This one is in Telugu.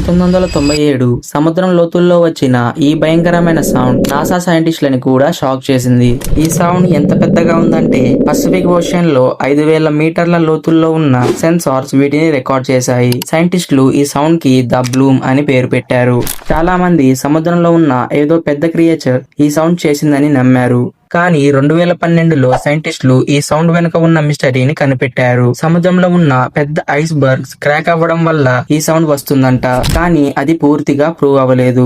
1997 సముద్రం లోతుల్లో వచ్చిన ఈ భయంకరమైన సౌండ్ నాసా సైంటిస్టులని కూడా షాక్ చేసింది. ఈ సౌండ్ ఎంత పెద్దగా ఉందంటే పసిఫిక్ ఓషన్ లో 5000 మీటర్ల లోతుల్లో ఉన్న సెన్సార్స్ వీటిని రికార్డ్ చేశాయి. సైంటిస్టులు ఈ సౌండ్ కి ద బ్లూమ్ అని పేరు పెట్టారు. చాలా మంది సముద్రంలో ఉన్న ఏదో పెద్ద క్రియేచర్ ఈ సౌండ్ చేసిందని నమ్మారు. కానీ 2012లో సైంటిస్టులు ఈ సౌండ్ వెనుక ఉన్న మిస్టరీని కనిపెట్టారు. సముద్రంలో ఉన్న పెద్ద ఐస్ బర్గ్స్ క్రాక్ అవ్వడం వల్ల ఈ సౌండ్ వస్తుందంట. కానీ అది పూర్తిగా ప్రూవ్ అవ్వలేదు.